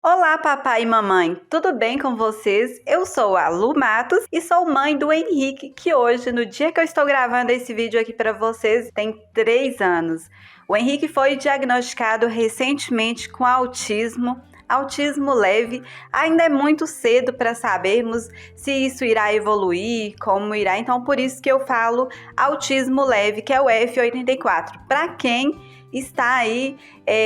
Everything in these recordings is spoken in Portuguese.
Olá, papai e mamãe, tudo bem com vocês? Eu sou a Lu Matos e sou mãe do Henrique, que hoje, no dia que eu estou gravando esse vídeo aqui para vocês, tem 3 anos. O Henrique foi diagnosticado recentemente com autismo leve. Ainda é muito cedo para sabermos se isso irá evoluir, como irá. Então, por isso que eu falo autismo leve, que é o F84. Para quem está aí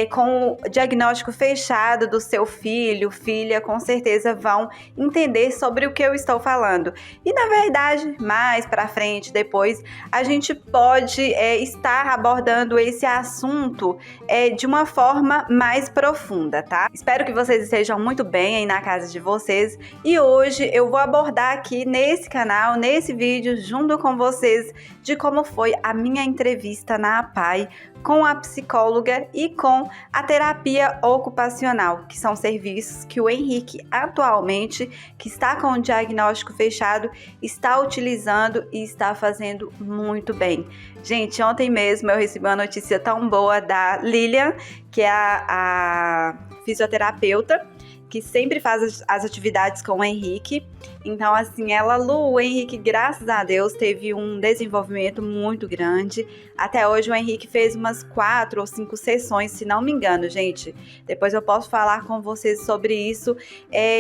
com o diagnóstico fechado do seu filho, filha, com certeza vão entender sobre o que eu estou falando. E na verdade, mais para frente, depois, a gente pode estar abordando esse assunto de uma forma mais profunda, tá? Espero que vocês estejam muito bem aí na casa de vocês. E hoje eu vou abordar aqui nesse canal, nesse vídeo, junto com vocês, de como foi a minha entrevista na APAE com a psicóloga e com a terapia ocupacional, que são serviços que o Henrique atualmente, que está com o diagnóstico fechado, está utilizando e está fazendo muito bem. Gente, ontem mesmo eu recebi uma notícia tão boa da Lilian, que é a fisioterapeuta, que sempre faz as atividades com o Henrique. Então, assim, o Henrique, graças a Deus, teve um desenvolvimento muito grande. Até hoje, o Henrique fez umas 4 ou 5 sessões, se não me engano, gente. Depois eu posso falar com vocês sobre isso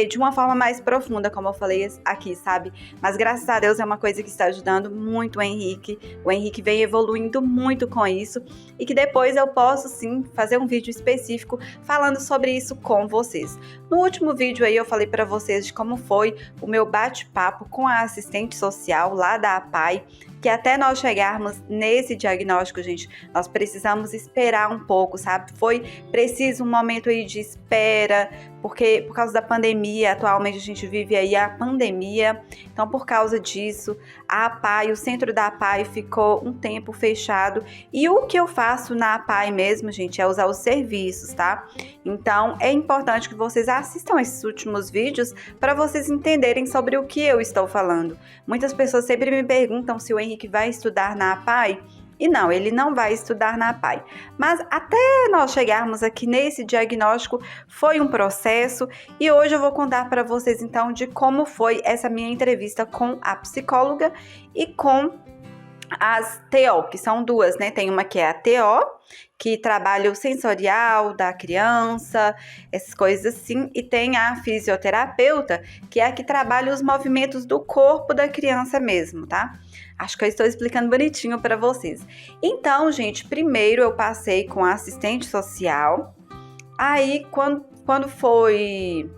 de uma forma mais profunda, como eu falei aqui, sabe? Mas, graças a Deus, é uma coisa que está ajudando muito o Henrique. O Henrique vem evoluindo muito com isso. E que depois eu posso, sim, fazer um vídeo específico falando sobre isso com vocês. No último vídeo aí eu falei para vocês de como foi o meu bate-papo com a assistente social lá da APAE, que até nós chegarmos nesse diagnóstico, gente, nós precisamos esperar um pouco, sabe? Foi preciso um momento aí de espera, porque por causa da pandemia, atualmente a gente vive aí a pandemia, então por causa disso, a APAE, o centro da APAE ficou um tempo fechado, e o que eu faço na APAE mesmo, gente, é usar os serviços, tá? Então é importante que vocês assistam esses últimos vídeos para vocês entenderem sobre o que eu estou falando. Muitas pessoas sempre me perguntam se o Henrique vai estudar na APAE. E não, ele não vai estudar na APAE. Mas até nós chegarmos aqui nesse diagnóstico, foi um processo. E hoje eu vou contar para vocês, então, de como foi essa minha entrevista com a psicóloga e com as TO, que são duas, né? Tem uma que é a TO, que trabalha o sensorial da criança, essas coisas assim, e tem a fisioterapeuta, que é a que trabalha os movimentos do corpo da criança mesmo, tá? Acho que eu estou explicando bonitinho para vocês. Então, gente, primeiro eu passei com a assistente social, aí quando foi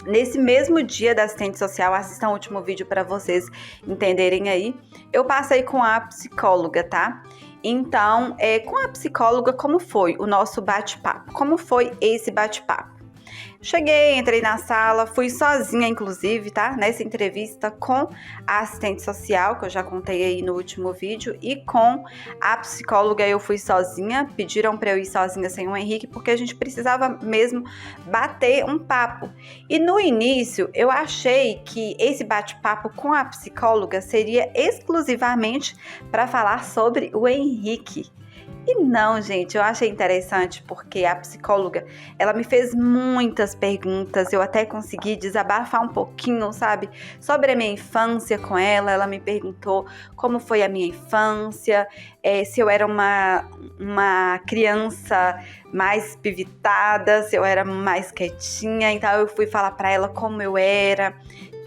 nesse mesmo dia da assistente social, assistam o último vídeo para vocês entenderem aí, eu passei com a psicóloga, tá? Então, com a psicóloga, como foi o nosso bate-papo? Como foi esse bate-papo? Cheguei, entrei na sala, fui sozinha, inclusive, tá? Nessa entrevista com a assistente social, que eu já contei aí no último vídeo, e com a psicóloga eu fui sozinha. Pediram para eu ir sozinha sem o Henrique, porque a gente precisava mesmo bater um papo. E no início, eu achei que esse bate-papo com a psicóloga seria exclusivamente para falar sobre o Henrique. E não, gente, eu achei interessante porque a psicóloga, ela me fez muitas perguntas, eu até consegui desabafar um pouquinho, sabe, sobre a minha infância com ela. Ela me perguntou como foi a minha infância, se eu era uma criança mais pivitada, se eu era mais quietinha. Então eu fui falar para ela como eu era.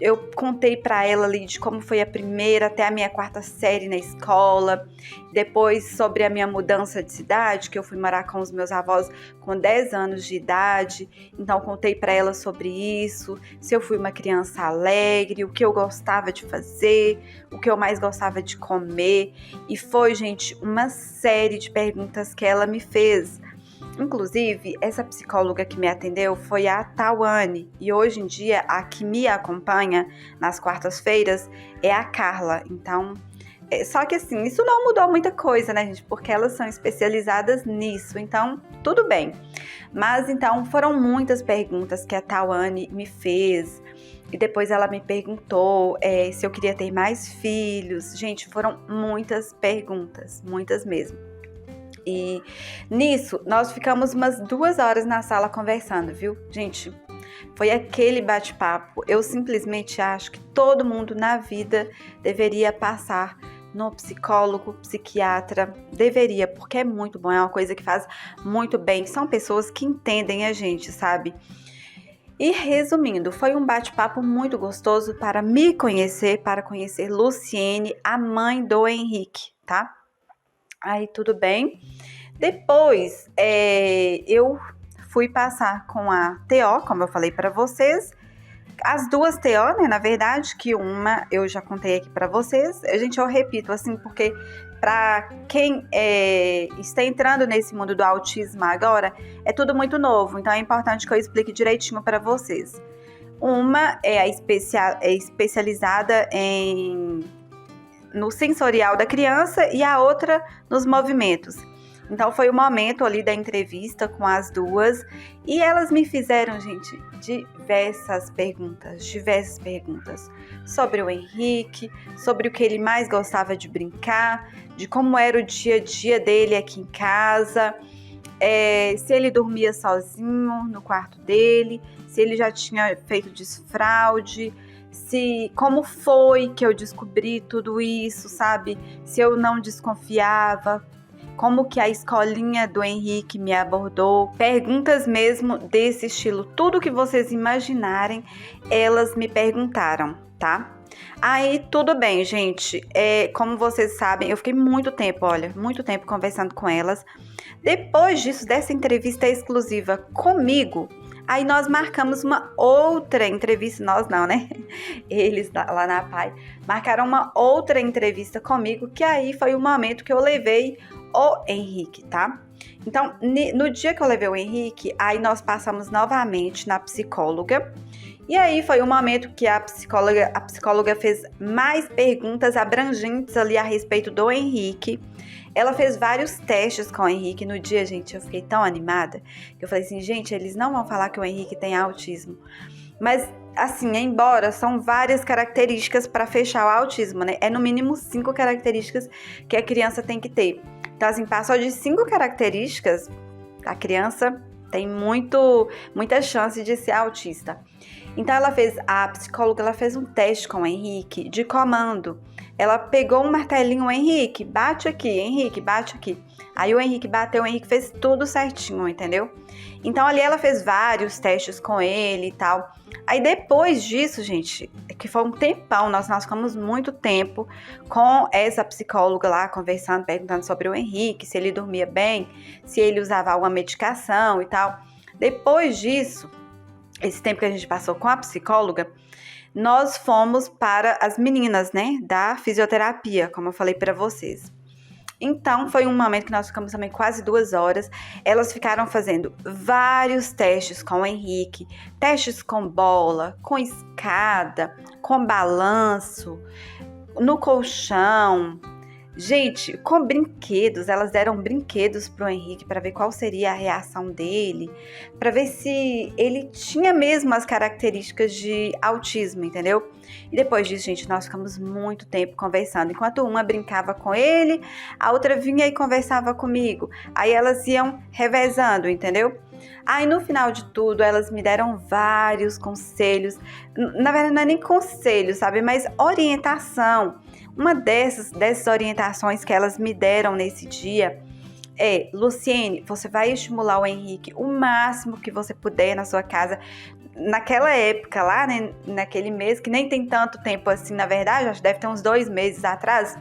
Eu contei para ela ali de como foi a primeira até a minha 4ª série na escola, depois sobre a minha mudança de cidade, que eu fui morar com os meus avós com 10 anos de idade, então contei para ela sobre isso, se eu fui uma criança alegre, o que eu gostava de fazer, o que eu mais gostava de comer, e foi, gente, uma série de perguntas que ela me fez. Inclusive, essa psicóloga que me atendeu foi a Tawane, e hoje em dia a que me acompanha nas quartas-feiras é a Carla. Então, só que assim, isso não mudou muita coisa, né, gente? Porque elas são especializadas nisso, então tudo bem. Mas então foram muitas perguntas que a Tawane me fez. E depois ela me perguntou se eu queria ter mais filhos. Gente, foram muitas perguntas, muitas mesmo. E nisso, nós ficamos umas 2 horas na sala conversando, viu? Gente, Foi aquele bate-papo. Eu simplesmente acho que todo mundo na vida deveria passar no psicólogo, psiquiatra, deveria, porque é muito bom, é uma coisa que faz muito bem. São pessoas que entendem a gente, sabe? E resumindo, foi um bate-papo muito gostoso para me conhecer, para conhecer Luciene, a mãe do Henrique, tá? Aí tudo bem. Depois, eu fui passar com a TO, como eu falei para vocês. As duas TO, né, na verdade, que uma eu já contei aqui para vocês. Eu repito assim, porque para quem está entrando nesse mundo do autismo agora, é tudo muito novo, então é importante que eu explique direitinho para vocês. Uma é especializada no sensorial da criança e a outra nos movimentos. Então foi o momento ali da entrevista com as duas e elas me fizeram, gente, diversas perguntas sobre o Henrique, sobre o que ele mais gostava de brincar, de como era o dia a dia dele aqui em casa, se ele dormia sozinho no quarto dele, se ele já tinha feito desfraude, como foi que eu descobri tudo isso, sabe? Se eu não desconfiava, como que a escolinha do Henrique me abordou, perguntas mesmo desse estilo, tudo que vocês imaginarem, elas me perguntaram, tá? Aí tudo bem, gente, como vocês sabem, eu fiquei muito tempo conversando com elas. Depois disso, dessa entrevista exclusiva comigo, aí nós marcamos uma outra entrevista, nós não, né? Eles lá na PAI marcaram uma outra entrevista comigo, que aí foi o momento que eu levei o Henrique, tá? Então, no dia que eu levei o Henrique, aí nós passamos novamente na psicóloga. E aí foi o momento que a psicóloga fez mais perguntas abrangentes ali a respeito do Henrique. Ela fez vários testes com o Henrique. No dia, gente, eu fiquei tão animada que eu falei assim, gente, eles não vão falar que o Henrique tem autismo. Mas, assim, embora são várias características para fechar o autismo, né? É no mínimo 5 características que a criança tem que ter. Então, assim, passou de 5 características, a criança tem muita chance de ser autista. Então, a psicóloga fez um teste com o Henrique de comando. Ela pegou um martelinho, Henrique, bate aqui, Henrique, bate aqui. Aí o Henrique bateu, o Henrique fez tudo certinho, entendeu? Então, ali ela fez vários testes com ele e tal. Aí, depois disso, gente, que foi um tempão, nós ficamos muito tempo com essa psicóloga lá, conversando, perguntando sobre o Henrique, se ele dormia bem, se ele usava alguma medicação e tal. Depois disso, esse tempo que a gente passou com a psicóloga, nós fomos para as meninas, né, da fisioterapia, como eu falei para vocês. Então, foi um momento que nós ficamos também quase 2 horas. Elas ficaram fazendo vários testes com o Henrique, testes com bola, com escada, com balanço, no colchão. Gente, com brinquedos, elas deram brinquedos pro Henrique para ver qual seria a reação dele, para ver se ele tinha mesmo as características de autismo, entendeu? E depois disso, gente, nós ficamos muito tempo conversando. Enquanto uma brincava com ele, a outra vinha e conversava comigo. Aí elas iam revezando, entendeu? Aí no final de tudo, elas me deram vários conselhos. Na verdade, não é nem conselho, sabe? Mas orientação. Uma dessas orientações que elas me deram nesse dia é: Luciene, você vai estimular o Henrique o máximo que você puder na sua casa. Naquela época lá, né, naquele mês, que nem tem tanto tempo assim, na verdade, acho que deve ter uns 2 meses atrás.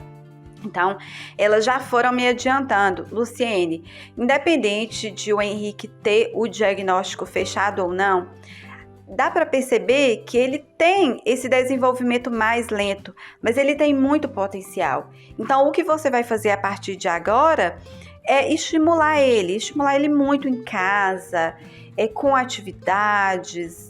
Então, elas já foram me adiantando. Luciene, independente de o Henrique ter o diagnóstico fechado ou não, dá para perceber que ele tem esse desenvolvimento mais lento, mas ele tem muito potencial. Então, o que você vai fazer a partir de agora é estimular ele muito em casa, com atividades.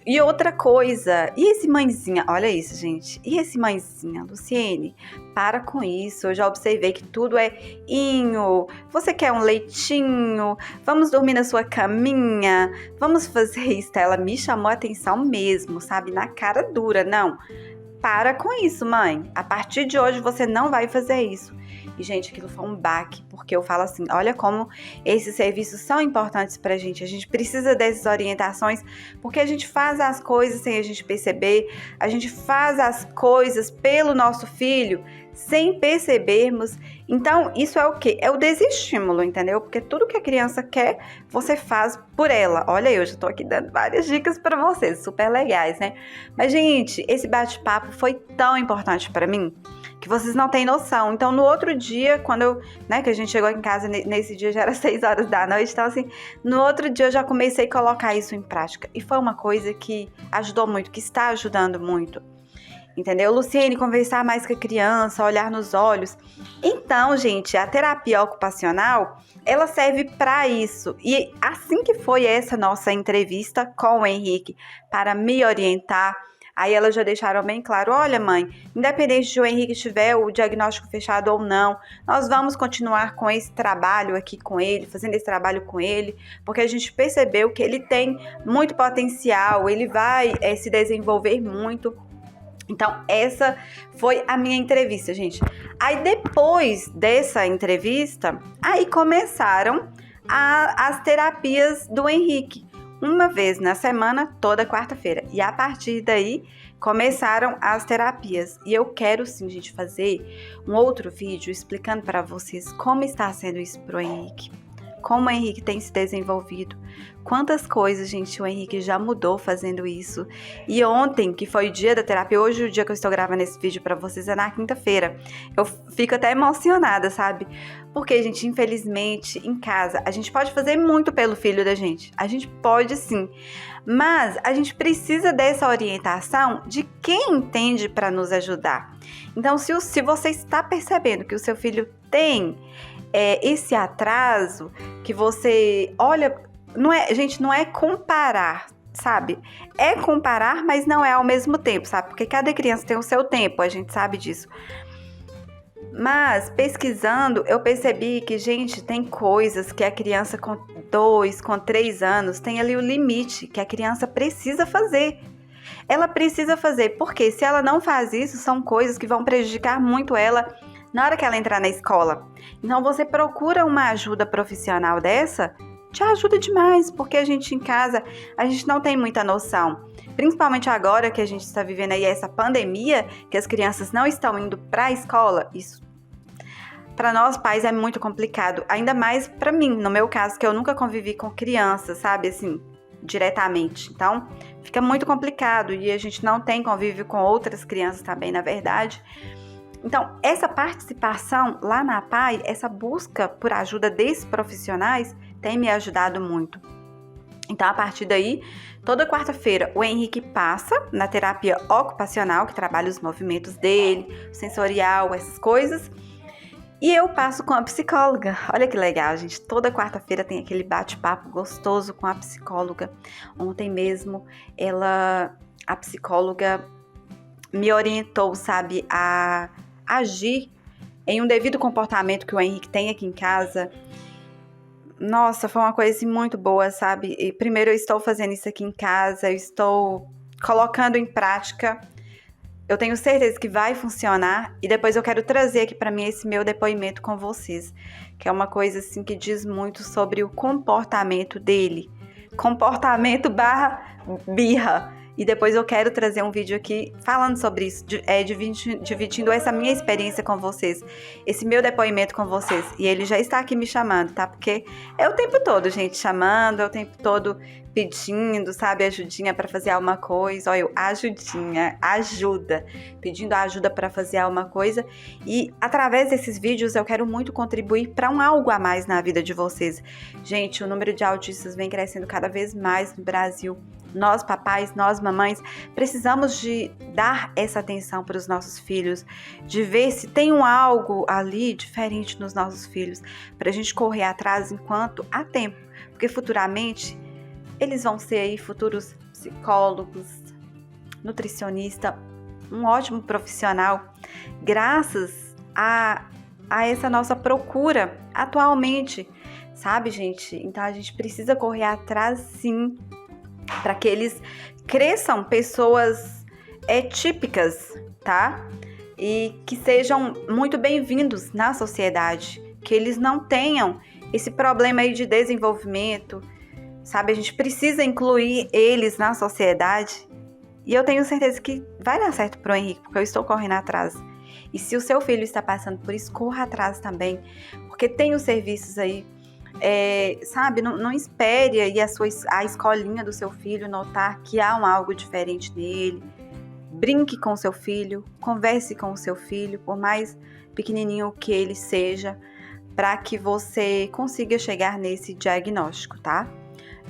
E outra coisa, e esse mãezinha, olha isso, gente, e esse mãezinha, Luciene, para com isso, eu já observei que tudo é inho, você quer um leitinho, vamos dormir na sua caminha, vamos fazer isso. Ela me chamou a atenção mesmo, sabe, na cara dura, não, para com isso, mãe, a partir de hoje você não vai fazer isso. E, gente, aquilo foi um baque, porque eu falo assim, olha como esses serviços são importantes pra gente. A gente precisa dessas orientações, porque a gente faz as coisas sem a gente perceber, a gente faz as coisas pelo nosso filho sem percebermos. Então, isso é o quê? É o desestímulo, entendeu? Porque tudo que a criança quer, você faz por ela. Olha, eu já tô aqui dando várias dicas pra vocês, super legais, né? Mas, gente, esse bate-papo foi tão importante pra mim, que vocês não têm noção. Então, no outro dia, quando eu, que a gente chegou em casa, nesse dia já era 6 horas da noite, então assim, no outro dia eu já comecei a colocar isso em prática. E foi uma coisa que ajudou muito, que está ajudando muito. Entendeu? Luciene, conversar mais com a criança, olhar nos olhos. Então, gente, a terapia ocupacional, ela serve para isso. E assim que foi essa nossa entrevista com o Henrique, para me orientar, aí elas já deixaram bem claro, olha mãe, independente de o Henrique tiver o diagnóstico fechado ou não, nós vamos continuar com esse trabalho aqui com ele, fazendo esse trabalho com ele, porque a gente percebeu que ele tem muito potencial, ele vai se desenvolver muito. Então, essa foi a minha entrevista, gente. Aí, depois dessa entrevista, aí começaram as terapias do Henrique. Uma vez na semana, toda quarta-feira. E a partir daí, começaram as terapias. E eu quero, sim, gente, fazer um outro vídeo explicando para vocês como está sendo isso pro Henrique. Como o Henrique tem se desenvolvido. Quantas coisas, gente, o Henrique já mudou fazendo isso. E ontem, que foi o dia da terapia, hoje o dia que eu estou gravando esse vídeo pra vocês é na quinta-feira. Eu fico até emocionada, sabe? Porque, gente, infelizmente, em casa, a gente pode fazer muito pelo filho da gente. A gente pode sim. Mas a gente precisa dessa orientação de quem entende para nos ajudar. Então, se você está percebendo que o seu filho tem esse atraso, que você olha, não é comparar, sabe? É comparar, mas não é ao mesmo tempo, sabe? Porque cada criança tem o seu tempo, a gente sabe disso. Mas, pesquisando, eu percebi que, gente, tem coisas que a criança com 2, com 3 anos, tem ali o limite que a criança precisa fazer. Ela precisa fazer, porque se ela não faz isso, são coisas que vão prejudicar muito ela na hora que ela entrar na escola. Então, você procura uma ajuda profissional dessa, te ajuda demais, porque a gente em casa, a gente não tem muita noção. Principalmente agora que a gente está vivendo aí essa pandemia, que as crianças não estão indo para a escola, isso para nós pais é muito complicado, ainda mais para mim, no meu caso, que eu nunca convivi com crianças, sabe, assim, diretamente. Então, fica muito complicado e a gente não tem convívio com outras crianças também, na verdade. Então, essa participação lá na PAI, essa busca por ajuda desses profissionais tem me ajudado muito. Então, a partir daí, toda quarta-feira, o Henrique passa na terapia ocupacional, que trabalha os movimentos dele, sensorial, essas coisas. E eu passo com a psicóloga. Olha que legal, gente. Toda quarta-feira tem aquele bate-papo gostoso com a psicóloga. Ontem mesmo, a psicóloga me orientou, sabe, a agir em um devido comportamento que o Henrique tem aqui em casa. Nossa, foi uma coisa assim, muito boa, sabe? E primeiro eu estou fazendo isso aqui em casa, eu estou colocando em prática. Eu tenho certeza que vai funcionar e depois eu quero trazer aqui para mim esse meu depoimento com vocês, que é uma coisa assim que diz muito sobre o comportamento dele. Comportamento / birra. E depois eu quero trazer um vídeo aqui falando sobre isso, dividindo essa minha experiência com vocês, esse meu depoimento com vocês. E ele já está aqui me chamando, tá? Porque é o tempo todo, gente, chamando, é o tempo todo pedindo, sabe, ajudinha para fazer alguma coisa. Olha, ajuda, pedindo ajuda para fazer alguma coisa. E através desses vídeos eu quero muito contribuir para um algo a mais na vida de vocês. Gente, o número de autistas vem crescendo cada vez mais no Brasil. Nós, papais, nós, mamães, precisamos de dar essa atenção para os nossos filhos, de ver se tem algo ali diferente nos nossos filhos, para a gente correr atrás enquanto há tempo, porque futuramente eles vão ser aí futuros psicólogos, nutricionista, um ótimo profissional, graças a essa nossa procura atualmente, sabe, gente? Então a gente precisa correr atrás, sim, para que eles cresçam pessoas típicas, tá? e que sejam muito bem-vindos na sociedade, que eles não tenham esse problema aí de desenvolvimento, sabe? A gente precisa incluir eles na sociedade e eu tenho certeza que vai dar certo pro Henrique, porque eu estou correndo atrás. E se o seu filho está passando por isso, corra atrás também, porque tem os serviços aí, sabe? Não espere aí a escolinha do seu filho notar que há algo diferente nele. Brinque com o seu filho, converse com o seu filho, por mais pequenininho que ele seja, para que você consiga chegar nesse diagnóstico, tá?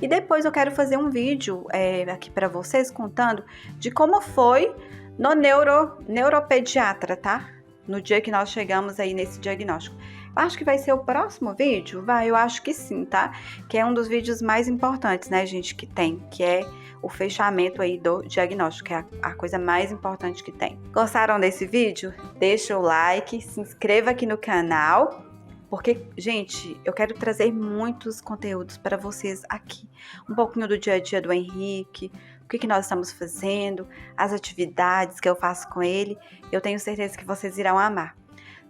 E depois eu quero fazer um vídeo aqui para vocês contando de como foi no neuropediatra, tá? No dia que nós chegamos aí nesse diagnóstico. Acho que vai ser o próximo vídeo? Eu acho que sim, tá? Que é um dos vídeos mais importantes, né, gente, que tem, que é o fechamento aí do diagnóstico, que é a coisa mais importante que tem. Gostaram desse vídeo? Deixa o like, se inscreva aqui no canal, porque, gente, eu quero trazer muitos conteúdos para vocês aqui. Um pouquinho do dia a dia do Henrique, o que nós estamos fazendo, as atividades que eu faço com ele. Eu tenho certeza que vocês irão amar.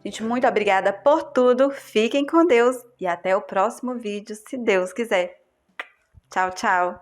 Gente, muito obrigada por tudo. Fiquem com Deus e até o próximo vídeo, se Deus quiser. Tchau, tchau.